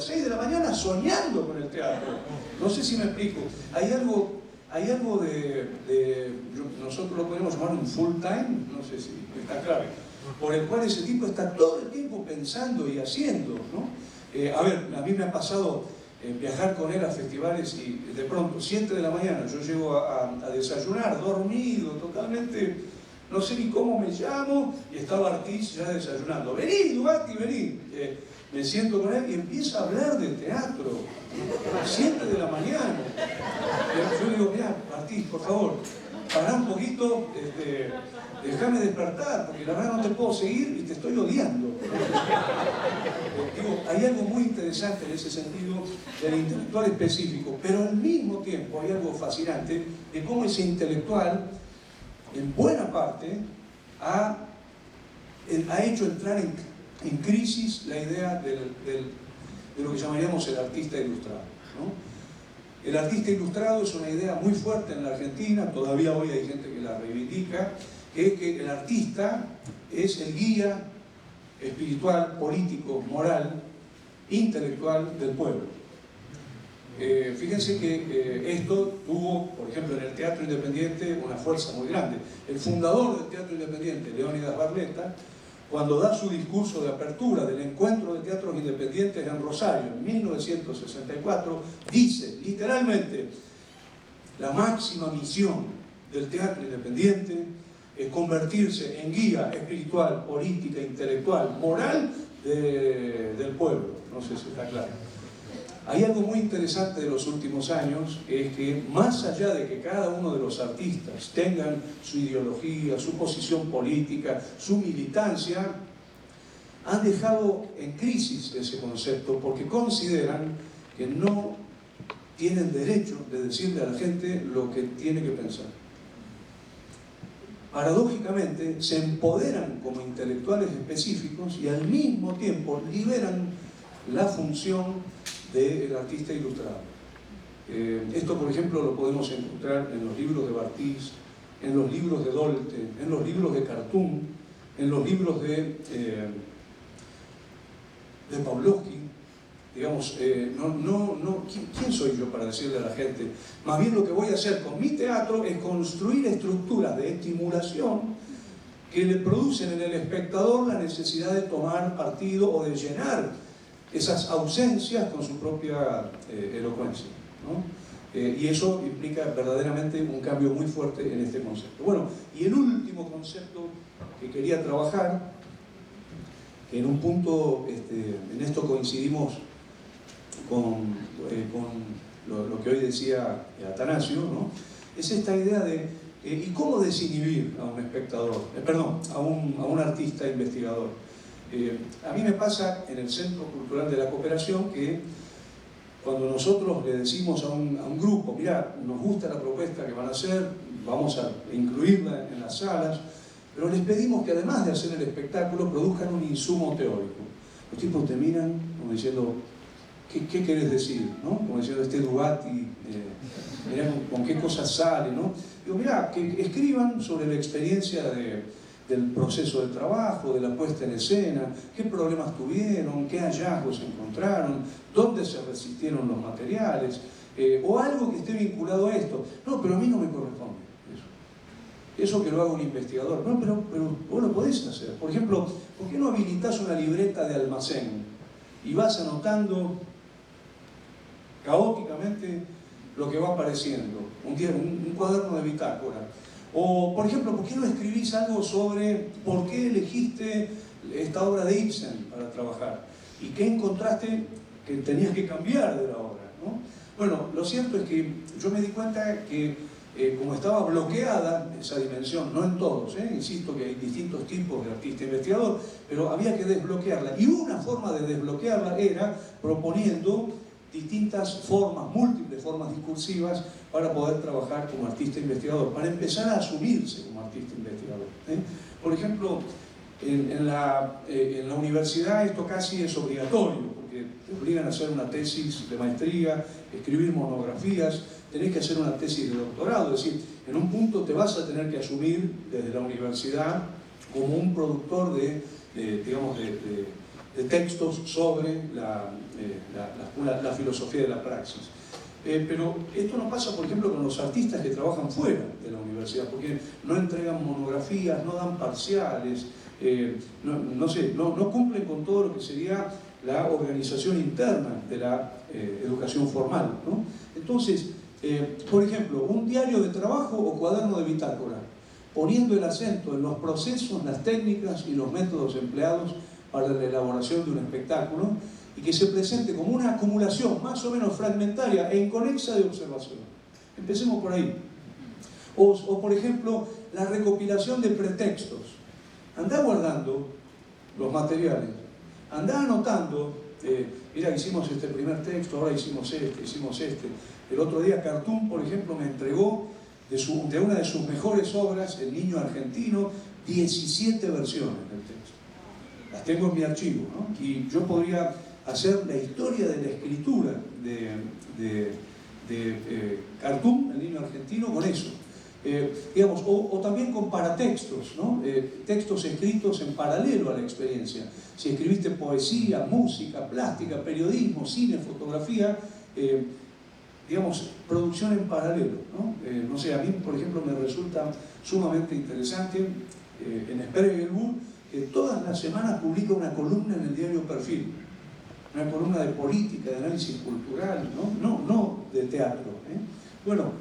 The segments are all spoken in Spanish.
6 de la mañana soñando con el teatro. No sé si me explico. Hay algo nosotros lo podemos llamar un full time, no sé si está claro, por el cual ese tipo está todo el tiempo pensando y haciendo, ¿no? A ver, a mí me ha pasado viajar con él a festivales y de pronto, 7 de la mañana, yo llego a desayunar, dormido, totalmente, no sé ni cómo me llamo, y estaba Artis ya desayunando. Vení, Dugatti, vení. Me siento con él y empieza a hablar de teatro. 7 de la mañana. Yo digo, mirá, Artis, por favor, pará un poquito, déjame despertar, porque la verdad no te puedo seguir y te estoy odiando. Digo, hay algo muy interesante en ese sentido del intelectual específico, pero al mismo tiempo hay algo fascinante de cómo ese intelectual, en buena parte, ha hecho entrar en crisis la idea de lo que llamaríamos el artista ilustrado, ¿no? El artista ilustrado es una idea muy fuerte en la Argentina, todavía hoy hay gente que la reivindica, que es que el artista es el guía espiritual, político, moral, intelectual del pueblo. Fíjense que esto tuvo, por ejemplo, en el teatro independiente una fuerza muy grande. El fundador del teatro independiente, Leónidas Barletta, cuando da su discurso de apertura del encuentro de teatros independientes en Rosario en 1964, dice literalmente: la máxima misión del teatro independiente es convertirse en guía espiritual, política, intelectual, moral del pueblo. No sé si está claro. Hay algo muy interesante de los últimos años, que es que más allá de que cada uno de los artistas tengan su ideología, su posición política, su militancia, han dejado en crisis ese concepto porque consideran que no tienen derecho de decirle a la gente lo que tiene que pensar. Paradójicamente, se empoderan como intelectuales específicos y al mismo tiempo liberan la función del artista ilustrado. Esto, por ejemplo, lo podemos encontrar en los libros de Barthes, en los libros de Dolte, en los libros de Cartoon, en los libros de Pavlovsky. Digamos, ¿quién soy yo para decirle a la gente? Más bien lo que voy a hacer con mi teatro es construir estructuras de estimulación que le producen en el espectador la necesidad de tomar partido o de llenar esas ausencias con su propia elocuencia, ¿no? Y eso implica verdaderamente un cambio muy fuerte en este concepto. Bueno, y el último concepto que quería trabajar, que en un punto, en esto coincidimos con lo que hoy decía Atanasio, ¿no? Es esta idea de ¿y cómo desinhibir a un espectador, a un artista investigador? A mí me pasa en el Centro Cultural de la Cooperación que cuando nosotros le decimos a un grupo, mirá, nos gusta la propuesta que van a hacer, vamos a incluirla en las salas, pero les pedimos que además de hacer el espectáculo produzcan un insumo teórico. Los tipos te miran como diciendo, ¿qué querés decir? ¿No? Como diciendo, Dugatti, mirá con qué cosas sale, ¿no? Digo, mirá, que escriban sobre la experiencia del proceso de trabajo, de la puesta en escena, qué problemas tuvieron, qué hallazgos encontraron, dónde se resistieron los materiales, o algo que esté vinculado a esto. No, pero a mí no me corresponde eso que lo haga un investigador. No, pero vos lo podés hacer. Por ejemplo, ¿por qué no habilitás una libreta de almacén y vas anotando caóticamente lo que va apareciendo? Un cuaderno de bitácora. O, por ejemplo, ¿por qué no escribís algo sobre por qué elegiste esta obra de Ibsen para trabajar? ¿Y qué encontraste que tenías que cambiar de la obra, ¿no? Bueno, lo cierto es que yo me di cuenta que como estaba bloqueada esa dimensión, no en todos, insisto que hay distintos tipos de artista investigador, pero había que desbloquearla. Y una forma de desbloquearla era proponiendo distintas formas, múltiples formas discursivas para poder trabajar como artista investigador, para empezar a asumirse como artista investigador. Por ejemplo, en la universidad esto casi es obligatorio, porque te obligan a hacer una tesis de maestría, escribir monografías, tenés que hacer una tesis de doctorado, es decir, en un punto te vas a tener que asumir desde la universidad como un productor de textos sobre la filosofía de la praxis. Pero esto no pasa, por ejemplo, con los artistas que trabajan fuera de la universidad, porque no entregan monografías, no dan parciales, no cumplen con todo lo que sería la organización interna de la educación formal, ¿no? Entonces, por ejemplo, un diario de trabajo o cuaderno de bitácora, poniendo el acento en los procesos, las técnicas y los métodos empleados para la elaboración de un espectáculo, y que se presente como una acumulación más o menos fragmentaria e inconexa de observación. Empecemos por ahí. O por ejemplo, la recopilación de pretextos. Andá guardando los materiales, andá anotando, mira, hicimos este primer texto, ahora hicimos este. El otro día Cartoon, por ejemplo, me entregó de una de sus mejores obras, El niño argentino, 17 versiones del texto. Las tengo en mi archivo, ¿no? Y yo podría hacer la historia de la escritura de Cartoon, El niño argentino, con eso. Digamos, o también con paratextos, ¿no? Textos escritos en paralelo a la experiencia. Si escribiste poesía, música, plástica, periodismo, cine, fotografía, digamos, producción en paralelo, ¿no? No sé, a mí, por ejemplo, me resulta sumamente interesante en Spregelburg, que todas las semanas publica una columna en el diario Perfil, una columna de política, de análisis cultural, no de teatro. Bueno,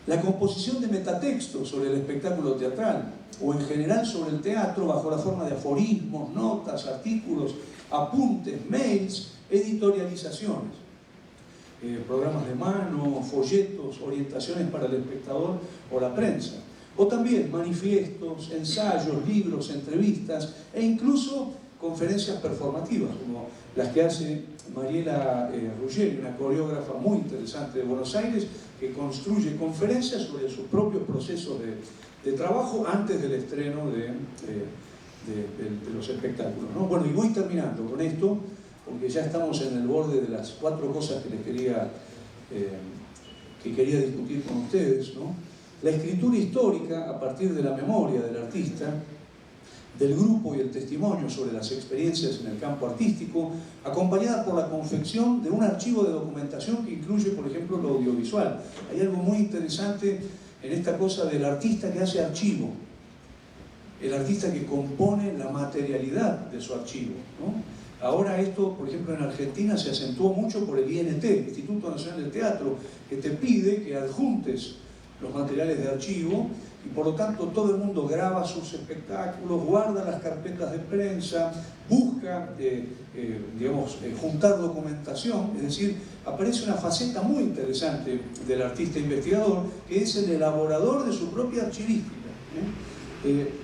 la composición de metatextos sobre el espectáculo teatral, o en general sobre el teatro bajo la forma de aforismos, notas, artículos, apuntes, mails, editorializaciones, programas de mano, folletos, orientaciones para el espectador o la prensa, o también manifiestos, ensayos, libros, entrevistas e incluso conferencias performativas, como las que hace Mariela Ruggeri, una coreógrafa muy interesante de Buenos Aires, que construye conferencias sobre sus propios procesos de trabajo antes del estreno de los espectáculos, ¿no? Bueno, y voy terminando con esto, porque ya estamos en el borde de las 4 cosas que les quería discutir con ustedes, ¿no? La escritura histórica a partir de la memoria del artista, del grupo y el testimonio sobre las experiencias en el campo artístico, acompañada por la confección de un archivo de documentación que incluye, por ejemplo, lo audiovisual. Hay algo muy interesante en esta cosa del artista que hace archivo, el artista que compone la materialidad de su archivo, ¿no? Ahora esto, por ejemplo, en Argentina se acentuó mucho por el INT, Instituto Nacional del Teatro, que te pide que adjuntes los materiales de archivo, y por lo tanto todo el mundo graba sus espectáculos, guarda las carpetas de prensa, busca, juntar documentación. Es decir, aparece una faceta muy interesante del artista investigador, que es el elaborador de su propia archivística.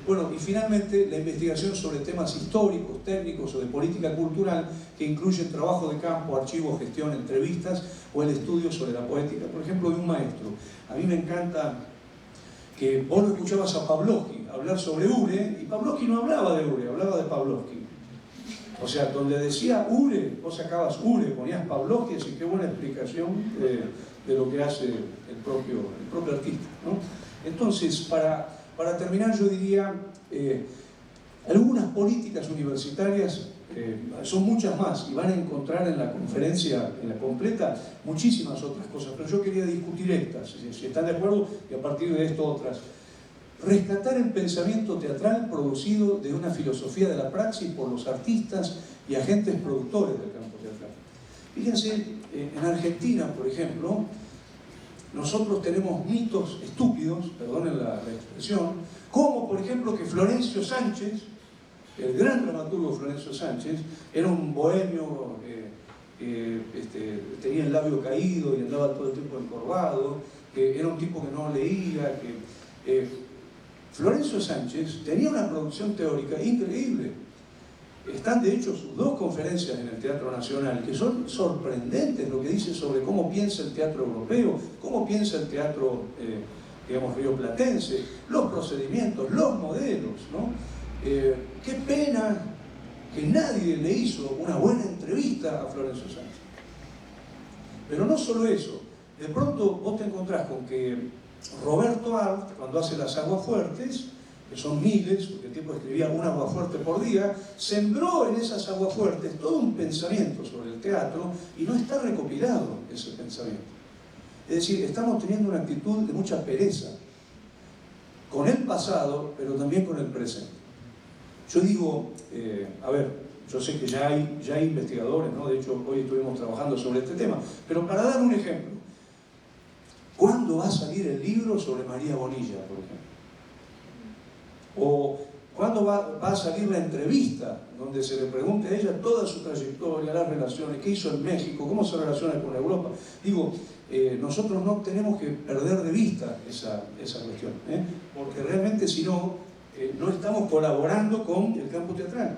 Bueno, y finalmente la investigación sobre temas históricos, técnicos o de política cultural, que incluyen trabajo de campo, archivos, gestión, entrevistas o el estudio sobre la poética, por ejemplo, de un maestro. A mí me encanta que vos lo escuchabas a Pavlovsky hablar sobre Ure, y Pavlovsky no hablaba de Ure, hablaba de Pavlovsky. O sea, donde decía Ure, vos sacabas Ure, ponías Pavlovsky, así que buena explicación de lo que hace el propio artista, ¿no? Entonces, para terminar, yo diría, algunas políticas universitarias, son muchas más, y van a encontrar en la conferencia, en la completa, muchísimas otras cosas, pero yo quería discutir estas, si están de acuerdo, y a partir de esto otras. Rescatar el pensamiento teatral producido de una filosofía de la praxis por los artistas y agentes productores del campo teatral. Fíjense, en Argentina, por ejemplo, nosotros tenemos mitos estúpidos, perdonen la expresión, como por ejemplo que Florencio Sánchez, el gran dramaturgo Florencio Sánchez, era un bohemio, tenía el labio caído y andaba todo el tiempo encorvado, que era un tipo que no leía, Florencio Sánchez tenía una producción teórica increíble. Están de hecho sus 2 conferencias en el Teatro Nacional, que son sorprendentes lo que dice sobre cómo piensa el teatro europeo, cómo piensa el teatro, rioplatense, los procedimientos, los modelos, ¿no? Qué pena que nadie le hizo una buena entrevista a Florencio Sánchez. Pero no solo eso, de pronto vos te encontrás con que Roberto Arlt, cuando hace Las Aguas Fuertes, que son miles, porque el tipo escribía un aguafuerte por día, sembró en esas aguafuertes todo un pensamiento sobre el teatro y no está recopilado ese pensamiento. Es decir, estamos teniendo una actitud de mucha pereza con el pasado, pero también con el presente. Yo digo, a ver, yo sé que ya hay investigadores, ¿no? De hecho, hoy estuvimos trabajando sobre este tema, pero para dar un ejemplo, ¿cuándo va a salir el libro sobre María Bonilla, por ejemplo? ¿O cuándo va a salir la entrevista donde se le pregunte a ella toda su trayectoria, las relaciones, qué hizo en México, cómo se relaciona con Europa? Digo, nosotros no tenemos que perder de vista esa cuestión, porque realmente si no, no estamos colaborando con el campo teatral.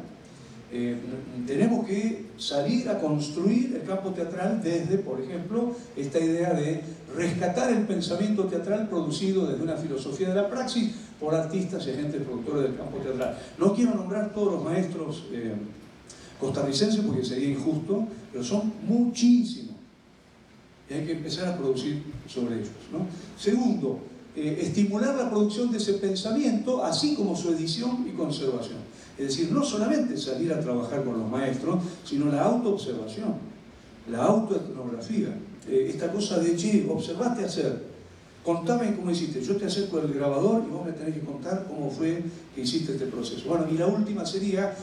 Tenemos que salir a construir el campo teatral desde, por ejemplo, esta idea de rescatar el pensamiento teatral producido desde una filosofía de la praxis por artistas y agentes productores del campo teatral. No quiero nombrar todos los maestros costarricenses porque sería injusto, pero son muchísimos. Y hay que empezar a producir sobre ellos, ¿no? Segundo, estimular la producción de ese pensamiento, así como su edición y conservación. Es decir, no solamente salir a trabajar con los maestros, sino la autoobservación, la autoetnografía. Esta cosa de, che, observaste hacer, contame cómo hiciste, yo te acerco el grabador y vos me tenés que contar cómo fue que hiciste este proceso. Bueno, y la última sería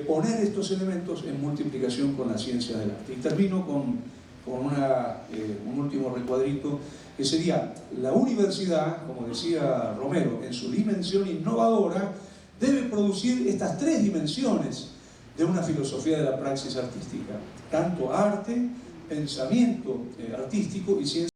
poner estos elementos en multiplicación con la ciencia del arte. Y termino con un último recuadrito, que sería la universidad, como decía Romero, en su dimensión innovadora, debe producir estas tres dimensiones de una filosofía de la praxis artística, tanto arte, pensamiento artístico y ciencia.